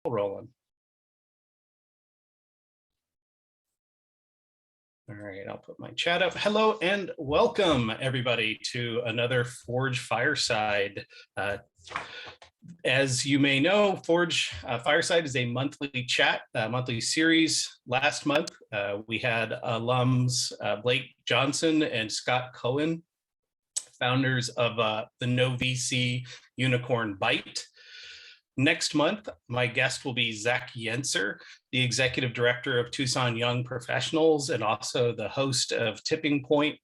Rolling. All right, I'll put my chat up. Hello and welcome everybody to another Forge Fireside. As you may know, Forge Fireside is a monthly chat, monthly series. Last month, we had alums Blake Johnson and Scott Cohen, founders of the No VC Unicorn Byte. Next month, my guest will be Zach Yenser, the executive director of Tucson Young Professionals and also the host of Tipping Point.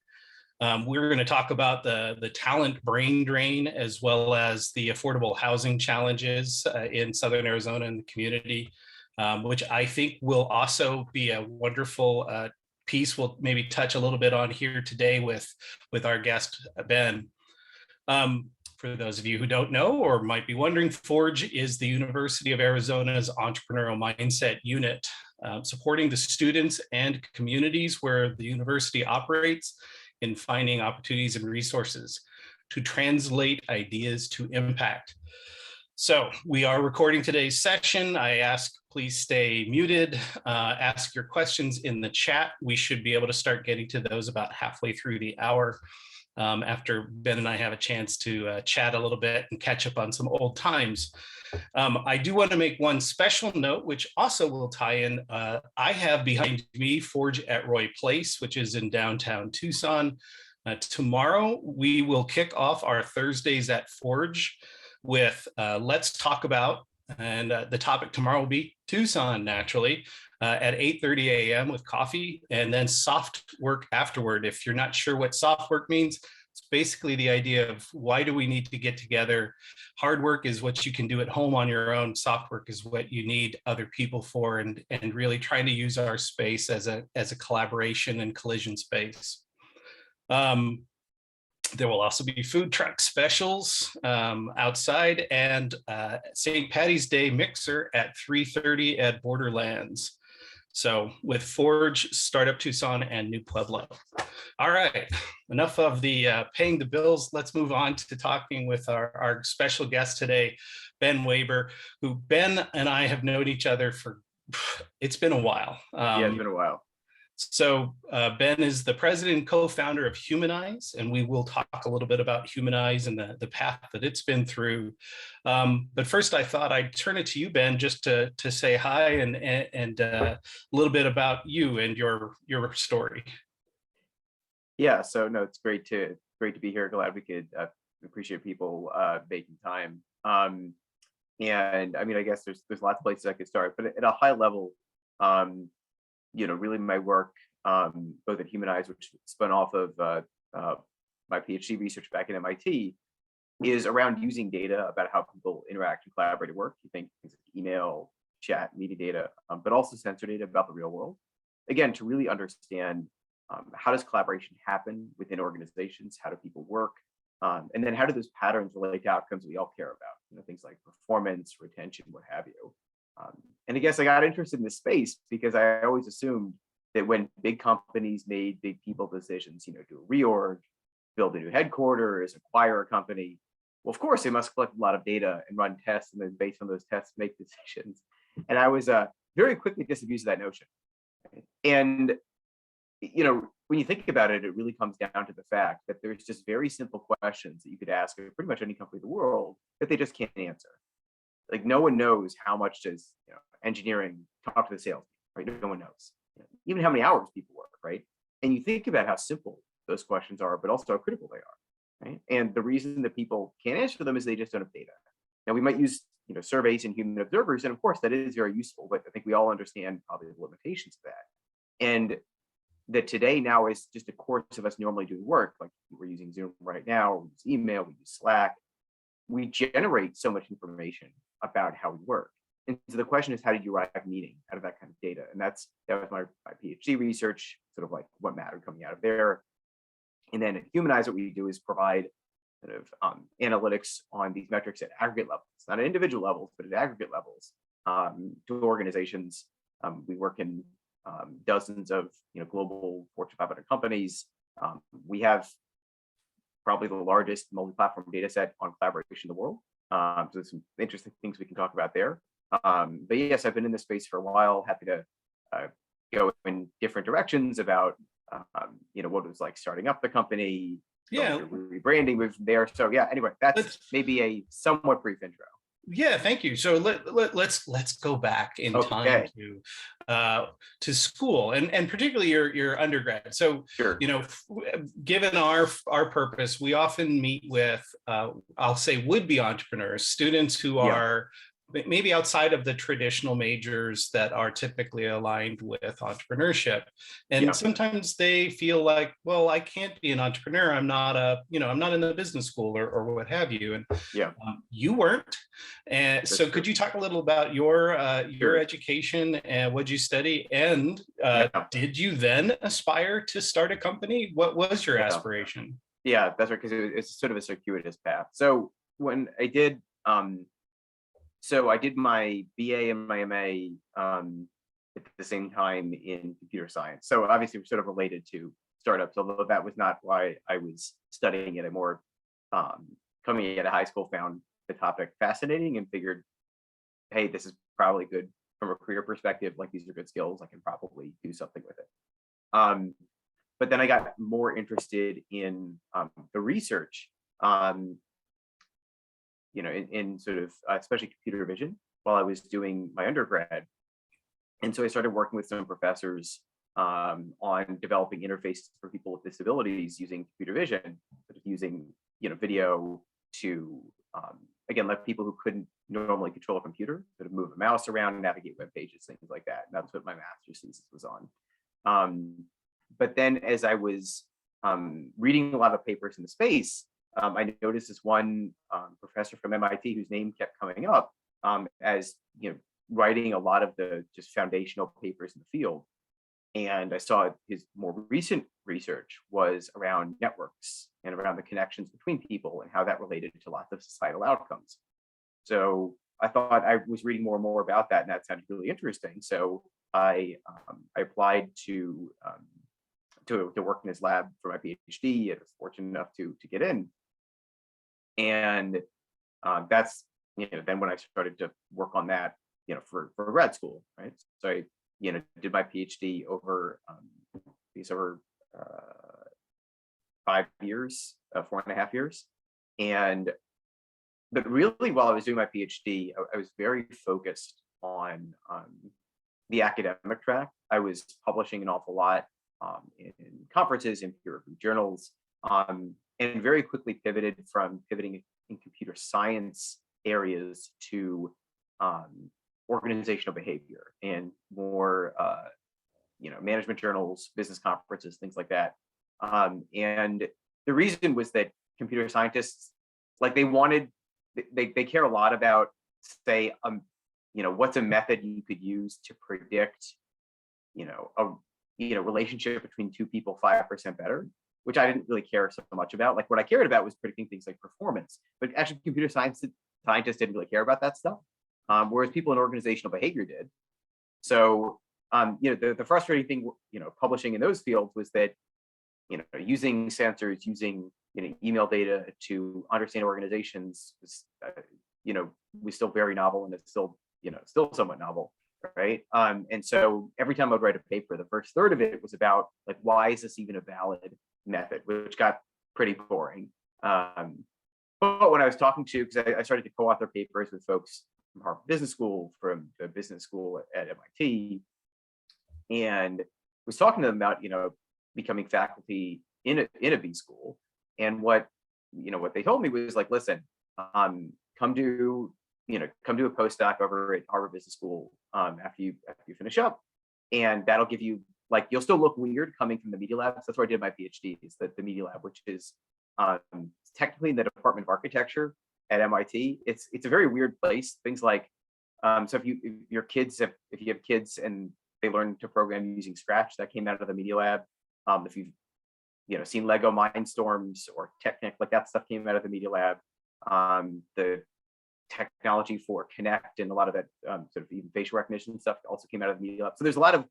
We're going to talk about the talent brain drain as well as the affordable housing challenges in Southern Arizona and the community, which I think will also be a wonderful piece we'll maybe touch a little bit on here today with our guest, Ben. For those of you who don't know or might be wondering, Forge is the University of Arizona's entrepreneurial mindset unit, supporting the students and communities where the university operates in finding opportunities and resources to translate ideas to impact. So we are recording today's session. I ask, please stay muted, ask your questions in the chat. We should be able to start getting to those about halfway through the hour. After Ben and I have a chance to chat a little bit and catch up on some old times. I do want to make one special note, which also will tie in. I have behind me Forge at Roy Place, which is in downtown Tucson. Tomorrow, we will kick off our Thursdays at Forge with Let's Talk About, and the topic tomorrow will be Tucson, naturally. At 8:30 a.m. with coffee, and then soft work afterward. If you're not sure what soft work means, it's basically the idea of why do we need to get together? Hard work is what you can do at home on your own. Soft work is what you need other people for, and really trying to use our space as a collaboration and collision space. There will also be food truck specials outside, and St. Patty's Day mixer at 3:30 at Borderlands. So with Forge, Startup Tucson, and New Pueblo. All right, enough of the paying the bills. Let's move on to talking with our special guest today, Ben Waber, who Ben and I have known each other for, it's been a while. Yeah, it's been a while. So Ben is the president and co-founder of Humanyze, and we will talk a little bit about Humanyze and the path that it's been through. But first, I thought I'd turn it to you, Ben, just to say hi and a little bit about you and your story. Yeah, so no, it's great to be here. Glad we could appreciate people making time. And I mean, I guess there's lots of places I could start, but at a high level, really my work, both at Humanyze, which spun off of my PhD research back at MIT, is around using data about how people interact and collaborate at work. You think things like email, chat, media data, but also sensor data about the real world. Again, to really understand how does collaboration happen within organizations? How do people work? And then how do those patterns relate to outcomes we all care about? Things like performance, retention, what have you. And I guess I got interested in this space because I always assumed that when big companies made big people decisions, do a reorg, build a new headquarters, acquire a company, well, of course, they must collect a lot of data and run tests, and then based on those tests, make decisions. And I was very quickly disabused of that notion. And, when you think about it, it really comes down to the fact that there's just very simple questions that you could ask of pretty much any company in the world that they just can't answer. Like no one knows how much does engineering talk to the sales team, right? No one knows. Even how many hours people work, right? And you think about how simple those questions are, but also how critical they are, right? And the reason that people can't answer them is they just don't have data. Now we might use surveys and human observers, and of course that is very useful, but I think we all understand probably the limitations of that. And that today now is just a course of us normally doing work, like we're using Zoom right now, we use email, we use Slack. We generate so much information about how we work. And so the question is, how do you derive meaning out of that kind of data? And that was my PhD research, sort of like what mattered coming out of there. And then at Humanyze, what we do is provide sort of analytics on these metrics at aggregate levels, not at individual levels, but at aggregate levels to organizations. We work in dozens of global Fortune 500 companies. We have probably the largest multi-platform data set on collaboration in the world. So there's some interesting things we can talk about there. But yes, I've been in this space for a while. Happy to go in different directions about what it was like starting up the company, Yeah, rebranding with there. So yeah, anyway, that's maybe a somewhat brief intro. yeah, thank you. So let's go back in time Okay. To school, and particularly your undergrad. So Sure. Given our purpose, we often meet with I'll say would-be entrepreneurs, students who Yeah. are maybe outside of the traditional majors that are typically aligned with entrepreneurship. And Yeah. sometimes they feel like, well, I can't be an entrepreneur. I'm not I'm not in the business school or what have you. And Yeah. you weren't. And That's so true. could you talk a little about your Sure. education and what you study? And Yeah. did you then aspire to start a company? What was your Yeah. aspiration? Yeah, that's right, because it's sort of a circuitous path. So when I did my BA and my MA at the same time in computer science. So obviously we're sort of related to startups, although that was not why I was studying it. I more coming out of high school found the topic fascinating and figured, hey, this is probably good from a career perspective. Like, these are good skills. I can probably do something with it. But then I got more interested in the research, in sort of especially computer vision while I was doing my undergrad. And so I started working with some professors on developing interfaces for people with disabilities using computer vision, using video to again, let people who couldn't normally control a computer sort of move a mouse around, navigate web pages, things like that. And that's what my master's thesis was on. But then as I was reading a lot of papers in the space, I noticed this one professor from MIT whose name kept coming up as writing a lot of the just foundational papers in the field. And I saw his more recent research was around networks and around the connections between people and how that related to lots of societal outcomes. So I thought, I was reading more and more about that, and that sounded really interesting. So I applied to work in his lab for my PhD. I was fortunate enough to get in. And that's then when I started to work on that for grad school, right? So I did my PhD over 5 years, 4.5 years. But really, while I was doing my PhD, I was very focused on the academic track. I was publishing an awful lot in conferences, in peer-reviewed journals, and very quickly pivoting in computer science areas to organizational behavior and more management journals, business conferences, things like that. And the reason was that computer scientists, like, they care a lot about, say, what's a method you could use to predict a relationship between two people 5% better, which I didn't really care so much about. Like, what I cared about was predicting things like performance, but actually computer scientists didn't really care about that stuff, whereas people in organizational behavior did. So the frustrating thing publishing in those fields was that using sensors, using email data to understand organizations was still very novel, and it's still somewhat novel, right? And so every time I'd write a paper, the first third of it was about, like, why is this even a valid method, which got pretty boring. But when I was talking to, because I started to co-author papers with folks from Harvard Business School, from the business school at MIT, and was talking to them about becoming faculty in a B school. And what they told me was, like, listen, come do a postdoc over at Harvard Business School after you finish up, and that'll give you, like, you'll still look weird coming from the Media Lab. So that's where I did my PhD, is the Media Lab, which is technically in the Department of Architecture at MIT. It's a very weird place. Things like, so if you have kids and they learn to program using Scratch, that came out of the Media Lab. If you've seen Lego Mindstorms or Technic, like, that stuff came out of the Media Lab. The technology for Connect and a lot of that sort of even facial recognition stuff also came out of the Media Lab. So there's a lot of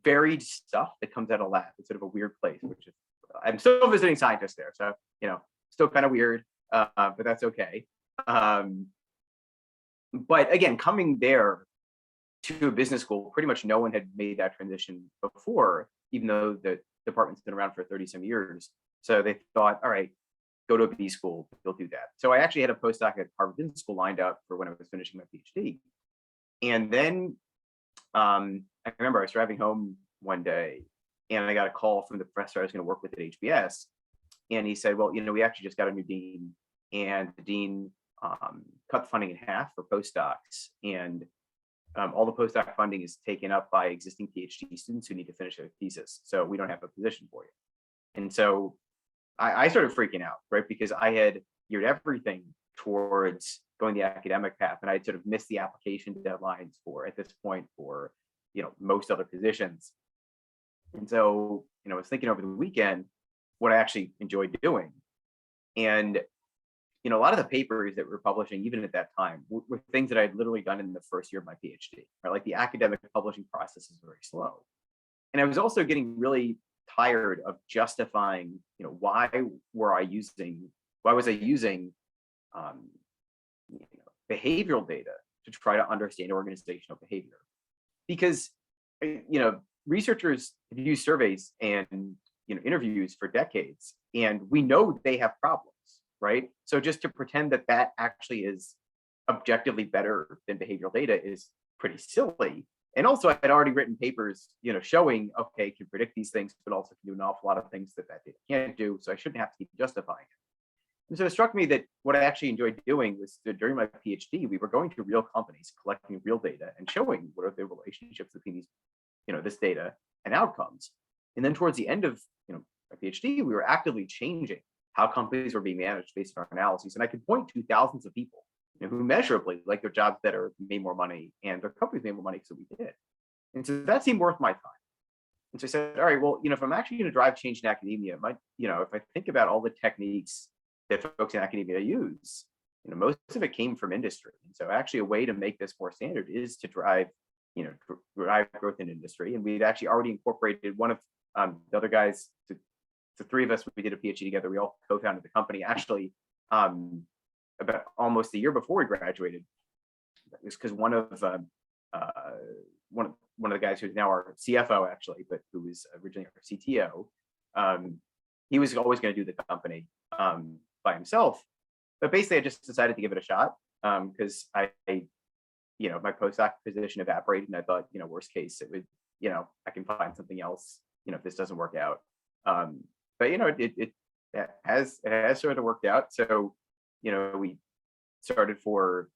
varied stuff that comes out of lab. It's sort of a weird place, which is, I'm still visiting scientists there, so still kind of weird, but that's okay. But again, coming there to a business school, pretty much no one had made that transition before, even though the department's been around for 30 some years. So they thought, all right, go to a B school, you'll do that. So I actually had a postdoc at Harvard Business School lined up for when I was finishing my PhD. And then I remember I was driving home one day and I got a call from the professor I was going to work with at HBS. And he said, well, we actually just got a new dean, and the dean cut the funding in half for postdocs. And all the postdoc funding is taken up by existing PhD students who need to finish their thesis. So we don't have a position for you. And so I started freaking out, right? Because I had geared everything towards going the academic path, and I had sort of missed the application deadlines at this point for, most other positions. And so, I was thinking over the weekend what I actually enjoyed doing. And, a lot of the papers that we're publishing, even at that time, were things that I had literally done in the first year of my PhD, right? Like the academic publishing process is very slow. And I was also getting really tired of justifying, why was I using behavioral data to try to understand organizational behavior? Because, researchers have used surveys and, interviews for decades, and we know they have problems, right? So just to pretend that that actually is objectively better than behavioral data is pretty silly. And also I had already written papers, showing, okay, can predict these things, but also can do an awful lot of things that data can't do. So I shouldn't have to keep justifying it. And so it struck me that what I actually enjoyed doing was that during my PhD, we were going to real companies, collecting real data and showing what are the relationships between these, this data and outcomes. And then towards the end of, my PhD, we were actively changing how companies were being managed based on our analyses. And I could point to thousands of people who measurably like their jobs better, made more money, and their companies made more money because we did. And so that seemed worth my time. And so I said, all right, well, if I'm actually going to drive change in academia, if I think about all the techniques that folks in academia use, most of it came from industry. And so actually a way to make this more standard is to drive growth in industry. And we'd actually already incorporated one of the other guys, the three of us, we did a PhD together. We all co-founded the company actually about almost a year before we graduated. It was because one of the guys who's now our CFO actually, but who was originally our CTO, he was always going to do the company by himself. But basically, I just decided to give it a shot because my postdoc position evaporated, and I thought, worst case, it would, I can find something else, if this doesn't work out. But it has sort of worked out. So, we started for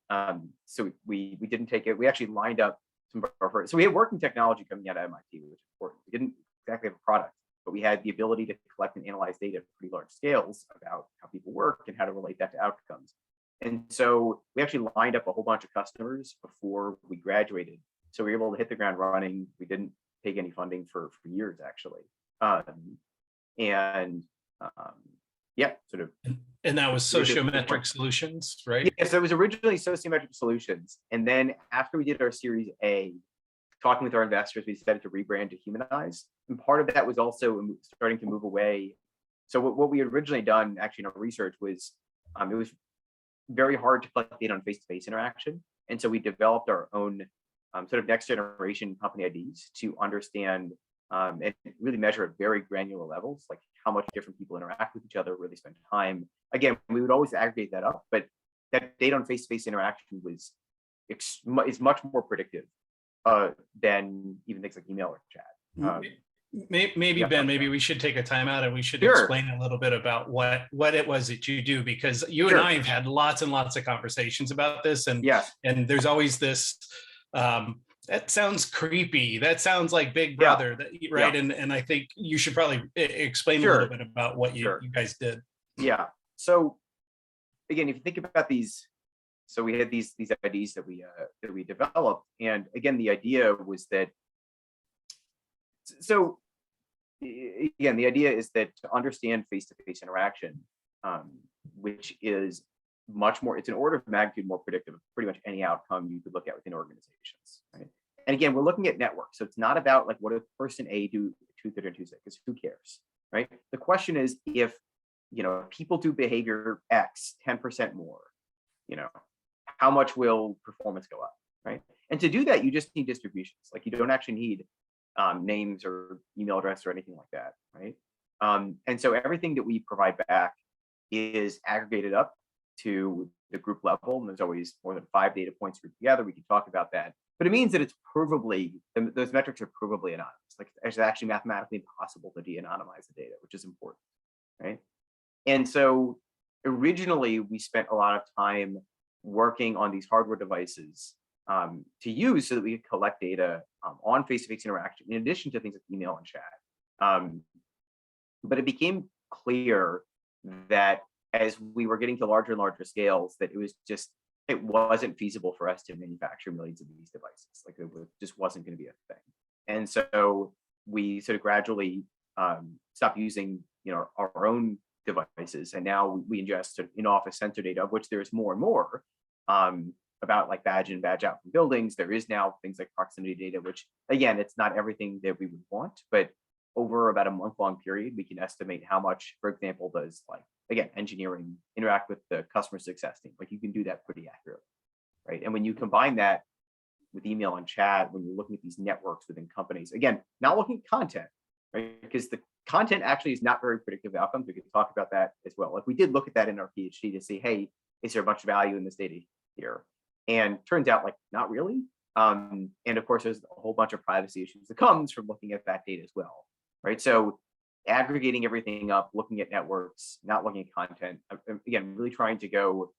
so we didn't take it. We actually lined up some of our first. So we had working technology coming out of MIT, which is important. We didn't exactly have a product, but we had the ability to collect and analyze data at pretty large scales about how people work and how to relate that to outcomes. And so we actually lined up a whole bunch of customers before we graduated. So we were able to hit the ground running. We didn't take any funding for years, actually. Sort of. And that was sociometric solutions, right? Yeah, so it was originally sociometric solutions. And then after we did our Series A, talking with our investors, we decided to rebrand to Humanyze. And part of that was also starting to move away. So what we had originally done actually in our research was, it was very hard to collect data on face-to-face interaction. And so we developed our own sort of next generation company IDs to understand and really measure at very granular levels, like how much different people interact with each other, where they spend time. Again, we would always aggregate that up, but that data on face-to-face interaction is much more predictive than even things like email or chat. Maybe Ben, maybe we should take a time out and we should explain a little bit about what it was that you do, because you and I have had lots and lots of conversations about this, and there's always this that sounds creepy, that sounds like Big Brother, right? And I think you should probably explain a little bit about what you guys did. Yeah. So again, if you think about these, so we had these IDs that we developed, and again, the idea was that. So again, the idea is that to understand face-to-face interaction, which is much more, it's an order of magnitude more predictive of pretty much any outcome you could look at within organizations, right? And again, we're looking at networks. So it's not about like, what does person A do Tuesday and Tuesday, because who cares, right? The question is, if people do behavior X 10% more, how much will performance go up, right? And to do that, you just need distributions. Like you don't actually need names or email address or anything like that, right? And so everything that we provide back is aggregated up to the group level, and there's always more than 5 data points grouped together. We can talk about that, but it means that it's provably, those metrics are provably anonymous. Like it's actually mathematically impossible to de-anonymize the data, which is important, right? And so originally we spent a lot of time working on these hardware devices to use so that we could collect data on face-to-face interaction, in addition to things like email and chat. But it became clear that as we were getting to larger and larger scales, that it wasn't feasible for us to manufacture millions of these devices. Like just wasn't going to be a thing. And so we sort of gradually stopped using, our own devices, and now we ingest sort of in-office sensor data, of which there is more and more about like badge in, badge out from buildings. There is now things like proximity data, which again, it's not everything that we would want, but over about a month-long period, we can estimate how much, for example, does like, again, engineering interact with the customer success team. Like you can do that pretty accurately, right? And when you combine that with email and chat, when you're looking at these networks within companies, again, not looking at content, right? Because the content actually is not very predictive outcomes. We could talk about that as well. Like we did look at that in our PhD to see, hey, is there much value in this data here? And turns out like not really. And of course, there's a whole bunch of privacy issues that comes from looking at that data as well, right? So aggregating everything up, looking at networks, not looking at content. Again, really trying to go,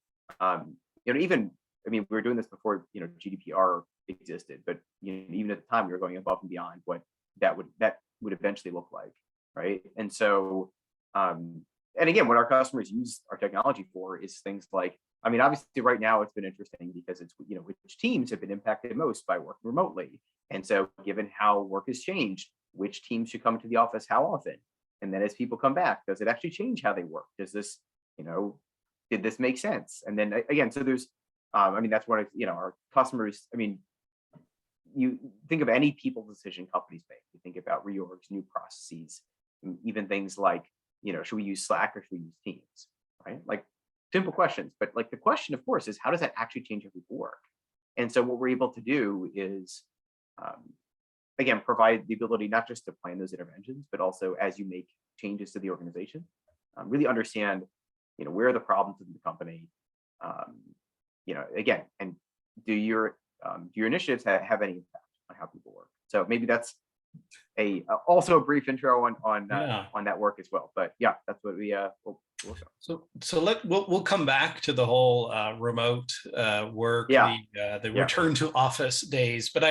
even, we were doing this before, GDPR existed, but even at the time we were going above and beyond what that would eventually look like, right? And so, and again, what our customers use our technology for is things like, obviously right now it's been interesting because it's, which teams have been impacted most by working remotely. And so given how work has changed, which teams should come to the office, how often? And then as people come back, does it actually change how they work? Does this, did this make sense? And then again, so there's, that's what, our customers, you think of any people decision companies make. You think about reorgs, new processes, even things like, should we use Slack or should we use Teams, right? Like simple questions, but like the question, of course, is how does that actually change how people work? And so what we're able to do is, again, provide the ability not just to plan those interventions, but also as you make changes to the organization, really understand, where are the problems in the company, again, and do your initiatives have any impact on how people work? So maybe that's also a brief intro on that work as well. But yeah, that's what we'll we'll come back to the whole remote work, the return to office days. But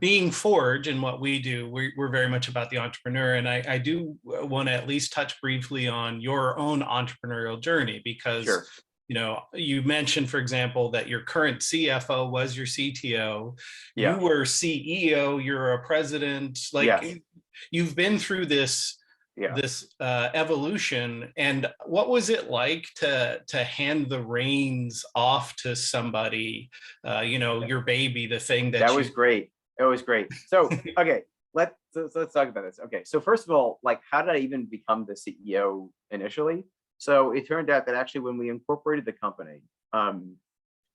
being Forge and what we do, we're very much about the entrepreneur, and I do want to at least touch briefly on your own entrepreneurial journey, because you mentioned, for example, that your current CFO was your CTO. You were CEO. You're a president. You've been through this evolution. And what was it like to hand the reins off to somebody? Your baby, the thing that was great. It was great. So okay, let's talk about this. Okay, so first of all, like, how did I even become the CEO initially? So it turned out that actually when we incorporated the company, I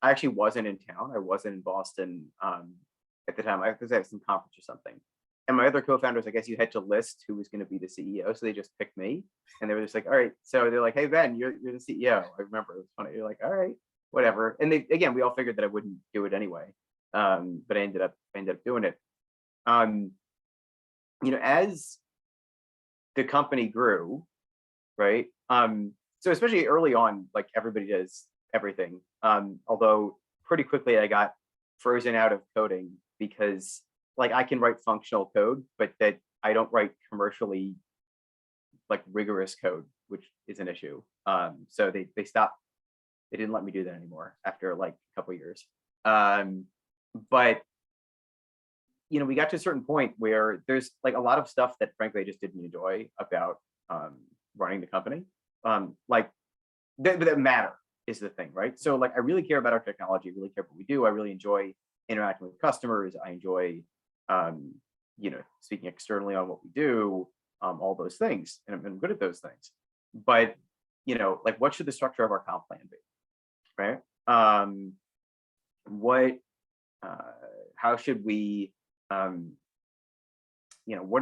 actually wasn't in town. I wasn't in Boston at the time. I was at some conference or something. And my other co-founders, I guess you had to list who was going to be the CEO. So they just picked me. And they were just like, all right. So they're like, hey, Ben, you're the CEO. I remember it was funny. You're like, all right, whatever. And we all figured that I wouldn't do it anyway. But I ended up doing it. As the company grew, right? So especially early on, like everybody does everything. Although pretty quickly I got frozen out of coding because like I can write functional code, but that I don't write commercially like rigorous code, which is an issue. So they stopped. They didn't let me do that anymore after like a couple of years. But we got to a certain point where there's like a lot of stuff that frankly I just didn't enjoy about running the company. Like that matter is the thing, right? So like I really care about our technology, really care what we do. I really enjoy interacting with customers. I enjoy speaking externally on what we do, all those things, and I'm good at those things. But like what should the structure of our comp plan be, right? what, how should we, what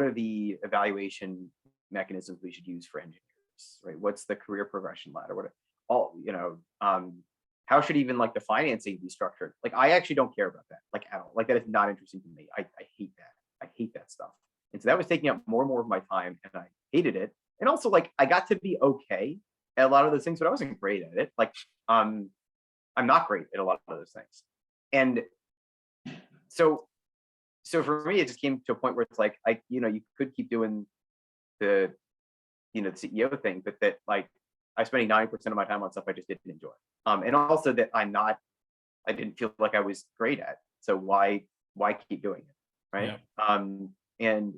are the evaluation mechanisms we should use for engineers, right? What's the career progression ladder? What all, how should even like the financing be structured? Like, I actually don't care about that, like at all. Like, that is not interesting to me. I hate that. I hate that stuff. And so that was taking up more and more of my time, and I hated it. And also, like, I got to be okay at a lot of those things, but I wasn't great at it. Like, I'm not great at a lot of those things. And so for me, it just came to a point where it's like, you could keep doing the, the CEO thing, but that, like, I'm spending 90% of my time on stuff I just didn't enjoy. And also that I didn't feel like I was great at. So why keep doing it, right? Yeah. And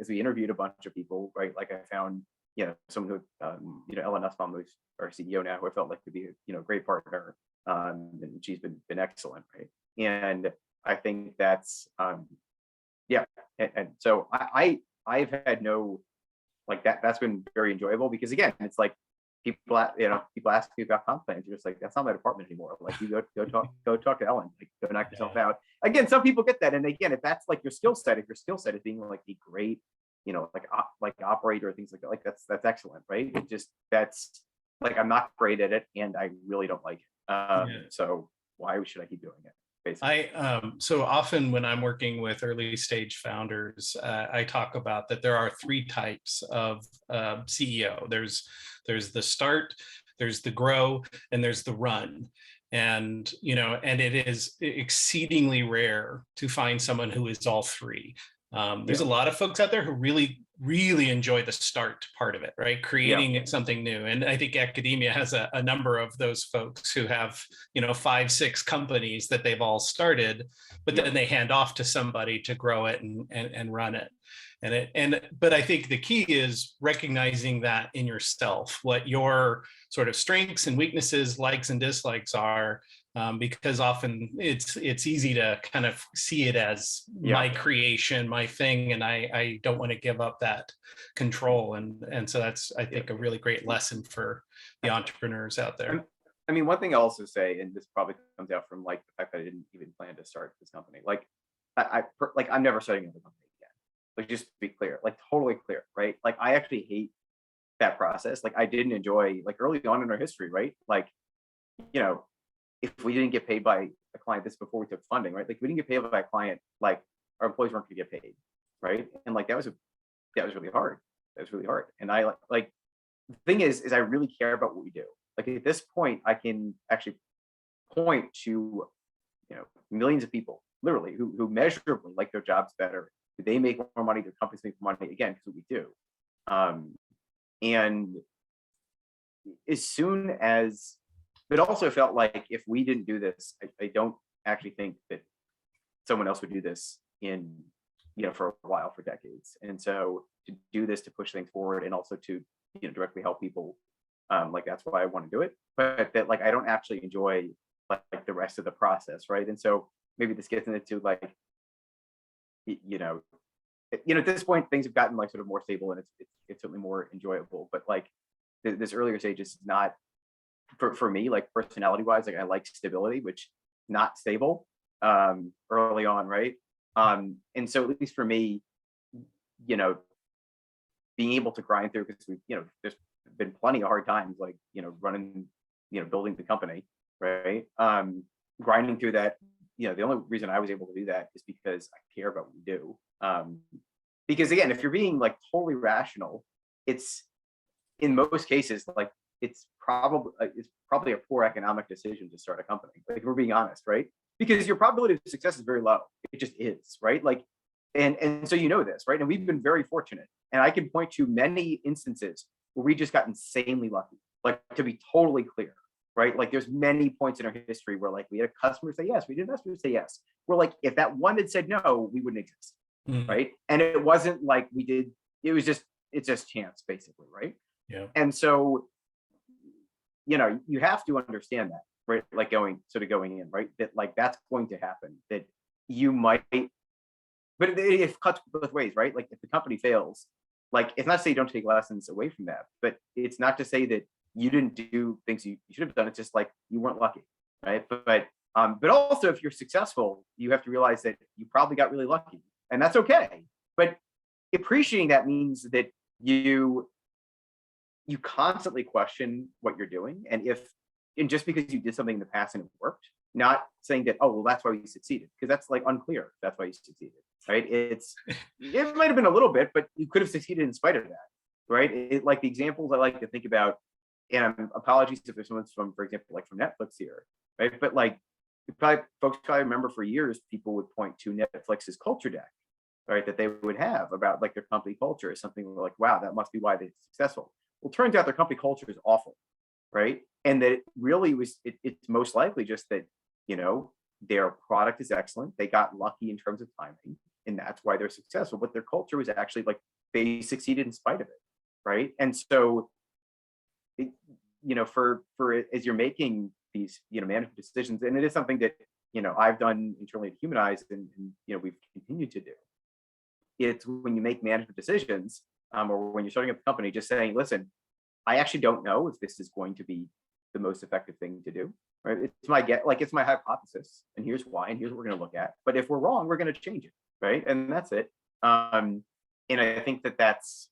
as we interviewed a bunch of people, right, like I found someone who Ellen Nussbaum, who's our CEO now, who I felt like could be a great partner, and she's been excellent, right? And I think that's yeah, and so I've had no, like, that's been very enjoyable, because again, it's like people ask me about comp plans. You're just like, that's not my department anymore. Like, you go talk to Ellen, like, go knock yourself out. Again, some people get that, and again, if that's like your skill set, if your skill set is being like a great, like operator or things like that, like that's excellent, right? It just, that's like, I'm not great at it, and I really don't like it. So why should I keep doing it? Basically. So often when I'm working with early stage founders, I talk about that there are three types of CEO. There's the start, there's the grow, and there's the run. And and it is exceedingly rare to find someone who is all three. There's a lot of folks out there who really enjoy the start part of it, right? Creating something new. And I think academia has a number of those folks who have, 5, 6 companies that they've all started, but then they hand off to somebody to grow it and run it. But I think the key is recognizing that in yourself, what your sort of strengths and weaknesses, likes and dislikes are, because often it's easy to kind of see it as my creation, my thing, and I don't want to give up that control. And so that's, I think, a really great lesson for the entrepreneurs out there. I mean, one thing I'll also say, and this probably comes out from like the fact that I didn't even plan to start this company. Like, I'm never starting another company again. Like, just to be clear, like totally clear, right? Like, I actually hate that process. Like, I didn't enjoy, like, early on in our history, right? Like, if we didn't get paid by a client, this before we took funding, right? Like, we didn't get paid by a client, like, our employees weren't going to get paid, right? And like, that was really hard. That was really hard. And I like the thing is I really care about what we do. Like, at this point, I can actually point to millions of people, literally, who measurably like their jobs better. They make more money, their companies make more money, again, because we do. And as soon as, but also felt like if we didn't do this, I don't actually think that someone else would do this in, for a while, for decades. And so to do this, to push things forward, and also to, directly help people, like, that's why I want to do it. But that, like, I don't actually enjoy like the rest of the process, right? And so maybe this gets into like, at this point, things have gotten like sort of more stable, and it's certainly more enjoyable. But like this earlier stage is not, for me, like, personality wise, like, I like stability, which not stable early on, right? And so at least for me, being able to grind through, because we, there's been plenty of hard times, like, running, building the company, right? Grinding through that, the only reason I was able to do that is because I care about what we do. Because again, if you're being like totally rational, it's, in most cases, like, it's probably a poor economic decision to start a company. Like, if we're being honest, right? Because your probability of success is very low. It just is, right? Like, and so this, right? And we've been very fortunate. And I can point to many instances where we just got insanely lucky. Like, to be totally clear, right? Like, there's many points in our history where, like, we had a customer say yes, we did investors say yes. We're like, if that one had said no, we wouldn't exist, right? And it wasn't like we did. It's just chance, basically, right? Yeah. And so, you have to understand that, right? Like, going in, right? That, like, that's going to happen. That you might, but it cuts both ways, right? Like, if the company fails, like, it's not to say you don't take lessons away from that, but it's not to say that you didn't do things you should have done. It's just like, you weren't lucky, right? But But also, if you're successful, you have to realize that you probably got really lucky, and that's okay. But appreciating that means that you constantly question what you're doing, and just because you did something in the past and it worked, not saying that, oh well, that's why you succeeded, because that's like unclear. That's why you succeeded, right? It might have been a little bit, but you could have succeeded in spite of that, right? Like the examples I like to think about, and apologies if there's someone from, for example, like from Netflix here, right? But like, folks probably remember for years, people would point to Netflix's culture deck, right, that they would have about like their company culture as something like, wow, that must be why they're successful. Well, it turns out their company culture is awful, right? And that it really was, it's most likely just that, their product is excellent. They got lucky in terms of timing, and that's why they're successful. But their culture was actually like, they succeeded in spite of it, right? And so, for as you're making these, management decisions, and it is something that, I've done internally at Humanyze, and we've continued to do. It's when you make management decisions, or when you're starting up a company, just saying, listen, I actually don't know if this is going to be the most effective thing to do, right? It's my hypothesis, and here's why, and here's what we're going to look at. But if we're wrong, we're going to change it, right? And that's it. And I think that's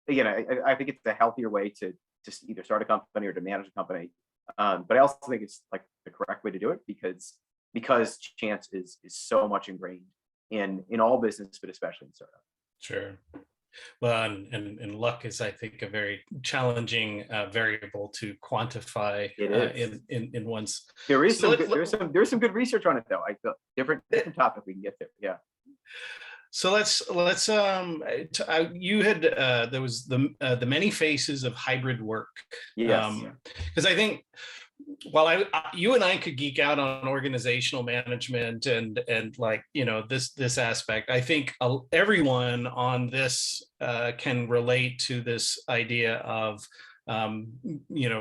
again, I think it's a healthier way to just either start a company or to manage a company. But I also think it's like the correct way to do it, because chance is so much ingrained in all business, but especially in startup. Sure. Well, and luck is, I think, a very challenging variable to quantify in one's. There's some good research on it, though. I feel different topic we can get there. Yeah. So let's you had there was the many faces of hybrid work. Yes. Because I think, while you and I could geek out on organizational management and like, this aspect, I think everyone on this can relate to this idea of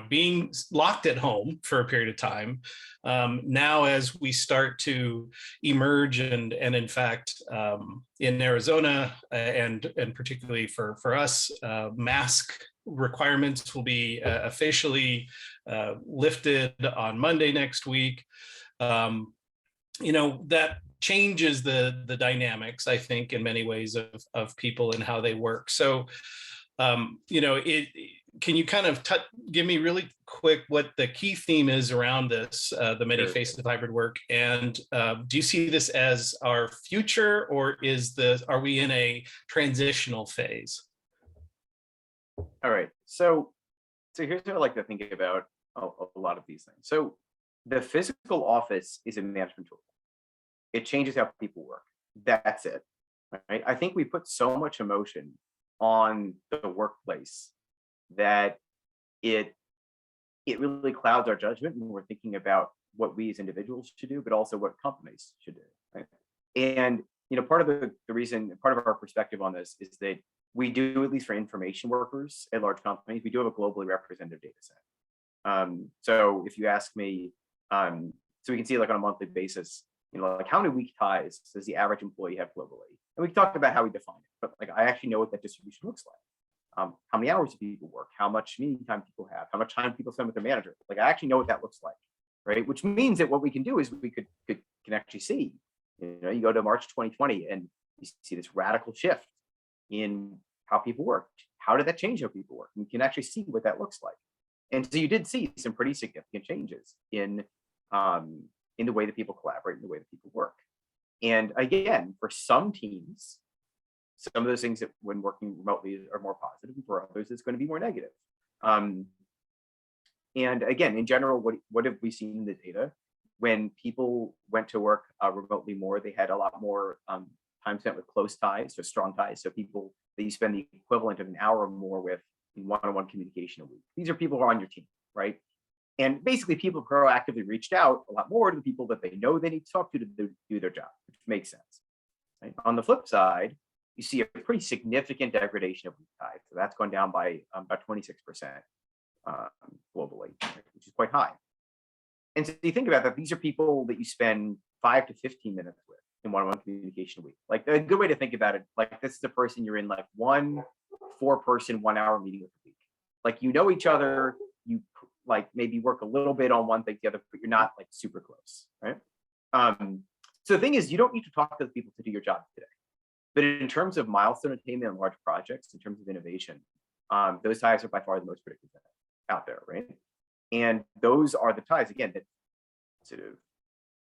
being locked at home for a period of time. Now, as we start to emerge, and in fact, in Arizona, and particularly for us, mask requirements will be officially lifted on Monday next week. That changes the dynamics, I think, in many ways of people and how they work. So, can you kind of give me really quick what the key theme is around this, the many faces of hybrid work? And do you see this as our future, or are we in a transitional phase? All right. So here's what I like to think about a lot of these things. So the physical office is a management tool. It changes how people work. That's it. Right? I think we put so much emotion on the workplace that it really clouds our judgment when we're thinking about what we as individuals should do, but also what companies should do. Right? And part of the reason, part of our perspective on this is that we do, at least for information workers at large companies, we do have a globally representative data set. So if you ask me, so we can see like on a monthly basis, like how many weak ties does the average employee have globally? And we can talk about how we define it, but like I actually know what that distribution looks like. How many hours do people work? How much meeting time people have? How much time people spend with their manager? Like I actually know what that looks like, right? Which means that what we can do is we can actually see, you go to March 2020 and you see this radical shift in how people work. How did that change how people work? And you can actually see what that looks like. And so you did see some pretty significant changes in the way that people collaborate, in the way that people work. And again, for some teams, some of those things that when working remotely are more positive, and for others, it's going to be more negative. And again, in general, what have we seen in the data? When people went to work remotely more, they had a lot more time spent with close ties, so strong ties. So people that you spend the equivalent of an hour or more with in one-on-one communication a week. These are people who are on your team, right? And basically people proactively reached out a lot more to the people that they know they need to talk to do their job, which makes sense. Right? On the flip side, you see a pretty significant degradation of weak ties. So that's gone down by about 26% globally, which is quite high. And so you think about that, these are people that you spend 5 to 15 minutes with in one-on-one communication a week. Like a good way to think about it, like this is a person you're in like one 4-person 1-hour meeting with a week. Like you know each other, you like maybe work a little bit on one thing together, but you're not like super close, right? So the thing is, you don't need to talk to the people to do your job today. But in terms of milestone attainment and large projects, in terms of innovation, those ties are by far the most predictive out there, right? And those are the ties, again, that sort of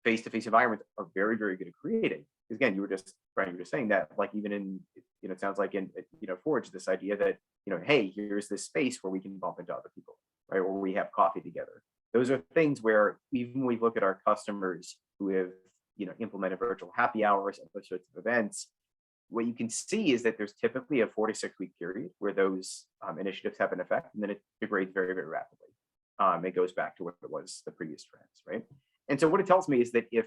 face-to-face environments are very, very good at creating. Because again, Brian, you were just saying that, like even in, it sounds like in, Forge, this idea that, hey, here's this space where we can bump into other people, right? Or we have coffee together. Those are things where even when we look at our customers who have, implemented virtual happy hours and those sorts of events, what you can see is that there's typically a 4 to 6 week period where those initiatives have an effect, and then it degrades very, very rapidly. It goes back to what it was the previous trends, right? And so what it tells me is that if,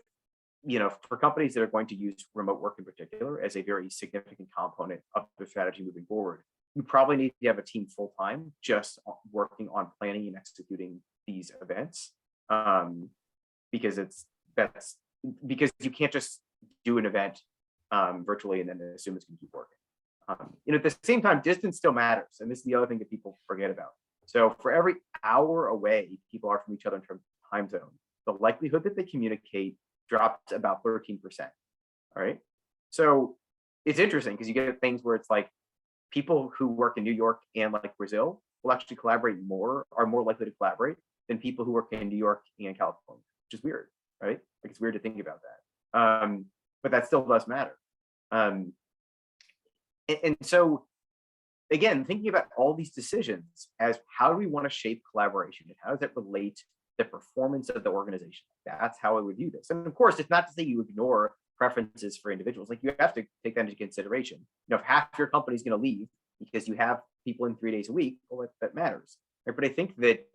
for companies that are going to use remote work in particular as a very significant component of their strategy moving forward, you probably need to have a team full time just working on planning and executing these events, because because you can't just do an event virtually and then assume it's going to keep working. At the same time, distance still matters, and this is the other thing that people forget about. So for every hour away people are from each other in terms of time zone, the likelihood that they communicate drops about 13%. All right. So it's interesting because you get things where it's like people who work in New York and like Brazil will actually are more likely to collaborate than people who work in New York and California, which is weird, right? Like it's weird to think about that. But that still does matter. And so again, thinking about all these decisions as how do we want to shape collaboration and how does that relate to the performance of the organization? That's how I would view this. And of course, it's not to say you ignore preferences for individuals. Like you have to take that into consideration. If half your company is going to leave because you have people in 3 days a week, well, that matters. Right? But I think that,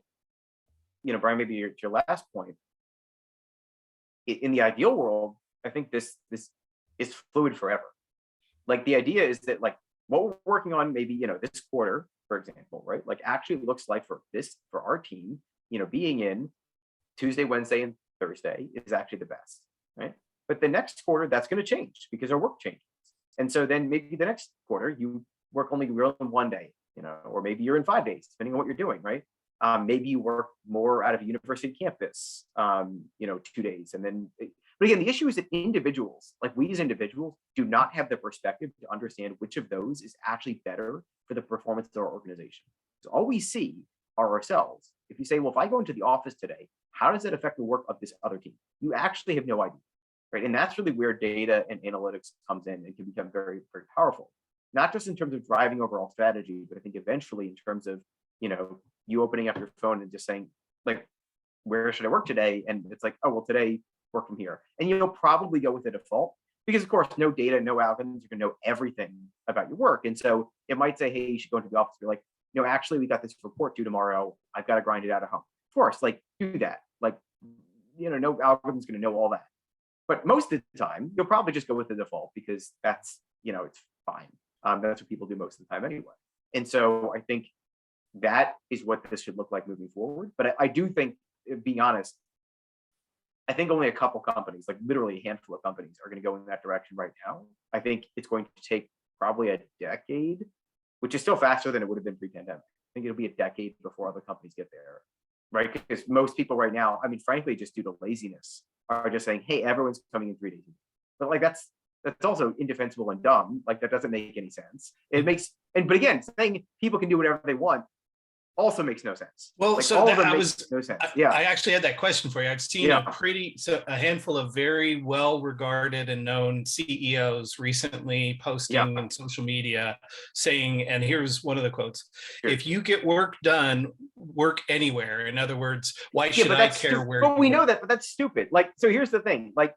Brian, maybe to your last point, in the ideal world, I think this is fluid forever. Like the idea is that like what we're working on maybe, this quarter, for example, right? Like actually looks like for our team, being in Tuesday, Wednesday, and Thursday is actually the best, right? But the next quarter, that's going to change because our work changes. And so then maybe the next quarter, you work only in 1 day, or maybe you're in 5 days, depending on what you're doing, right? Maybe you work more out of a university campus, 2 days. And then, but again, the issue is that individuals, like we as individuals, do not have the perspective to understand which of those is actually better for the performance of our organization. So all we see are ourselves. If you say, well, if I go into the office today, how does that affect the work of this other team? You actually have no idea, right? And that's really where data and analytics comes in and can become very, very powerful. Not just in terms of driving overall strategy, but I think eventually in terms of, you opening up your phone and just saying, like, where should I work today? And it's like, oh, well, today, work from here. And you'll probably go with the default because, of course, no data, no algorithms, you're going to know everything about your work. And so it might say, hey, you should go into the office. Be like, actually, we got this report due tomorrow. I've got to grind it out at home. Of course, like, do that. Like, no algorithm's going to know all that. But most of the time, you'll probably just go with the default because that's, it's fine. That's what people do most of the time anyway. And so I think that is what this should look like moving forward. But I do think, being honest, I think only a couple companies, like literally a handful of companies, are going to go in that direction right now. I think it's going to take probably a decade, which is still faster than it would have been pre-pandemic. I think it'll be a decade before other companies get there, right? Because most people right now, I mean, frankly, just due to laziness, are just saying, hey, everyone's coming in 3 days. But like that's also indefensible and dumb. Like that doesn't make any sense. But again, saying people can do whatever they want also makes no sense. Well, like, so that makes no sense. I actually had that question for you. I've seen a handful of very well-regarded and known CEOs recently posting on social media saying, and here's one of the quotes: "If you get work done, work anywhere." In other words, why should I care where? But we know that, but that's stupid. Like, so here's the thing. Like,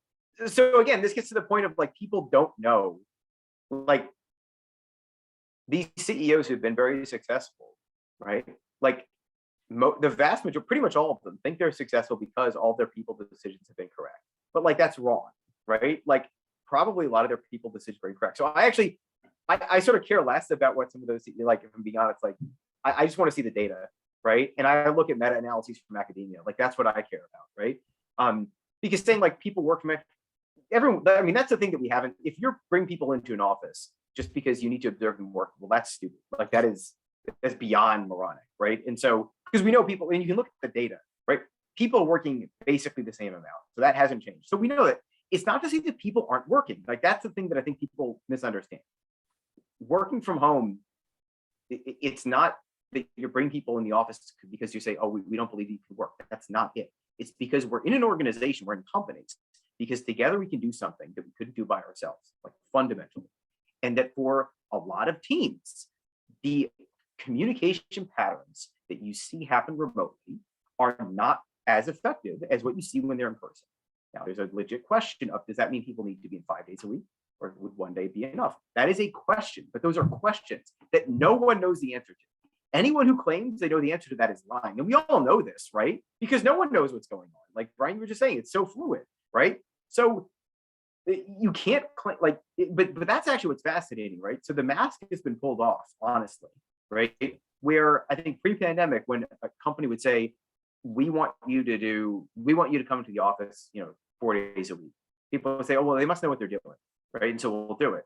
so again, this gets to the point of like people don't know, like these CEOs who've been very successful, right? Like the vast majority, pretty much all of them, think they're successful because all their people decisions have been correct. But like that's wrong, right? Like probably a lot of their people decisions are incorrect. So I sort of care less about what some of those, like if I'm being honest, like I just want to see the data, right? And I look at meta-analyses from academia, like that's what I care about, right? Because saying like people work from everyone, I mean that's the thing that we haven't. If you're bring people into an office just because you need to observe them work, well that's stupid. Like that's beyond moronic, right? And so because we know people, and you can look at the data, right? People are working basically the same amount. So that hasn't changed. So we know that it's not to say that people aren't working. Like that's the thing that I think people misunderstand. Working from home, it's not that you bring people in the office because you say, oh, we don't believe you can work. That's not it. It's because we're in an organization, we're in companies, because together we can do something that we couldn't do by ourselves, like fundamentally. And that for a lot of teams, the communication patterns that you see happen remotely are not as effective as what you see when they're in person. Now, there's a legit question of, does that mean people need to be in 5 days a week? Or would one day be enough? That is a question, but those are questions that no one knows the answer to. Anyone who claims they know the answer to that is lying. And we all know this, right? Because no one knows what's going on. Like Brian, you were just saying, it's so fluid, right? So you can't claim, like, but that's actually what's fascinating, right? So the mask has been pulled off, honestly, right? Where I think pre-pandemic, when a company would say, we want you to come to the office, 4 days a week. People would say, oh, well, they must know what they're doing, right? And so we'll do it.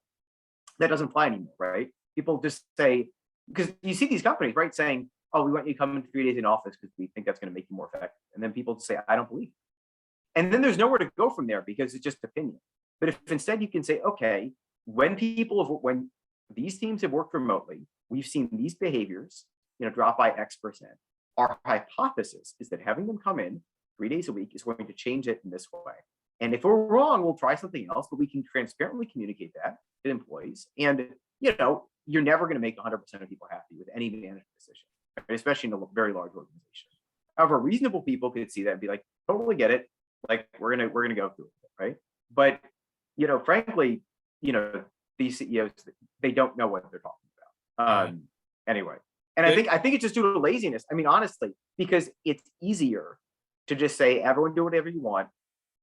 That doesn't fly anymore, right? People just say, because you see these companies, right, saying, oh, we want you to come in 3 days in office because we think that's going to make you more effective. And then people say, I don't believe it. And then there's nowhere to go from there because it's just opinion. But if instead you can say, okay, when these teams have worked remotely, we've seen these behaviors, drop by X%. Our hypothesis is that having them come in 3 days a week is going to change it in this way. And if we're wrong, we'll try something else, but we can transparently communicate that to employees. And, you're never going to make 100% of people happy with any management decision, right? Especially in a very large organization. However, reasonable people could see that and be like, totally get it. Like we're gonna go through it, right? But frankly, these CEOs, they don't know what they're talking about. Anyway, and I think it's just due to laziness. I mean, honestly, because it's easier to just say everyone do whatever you want,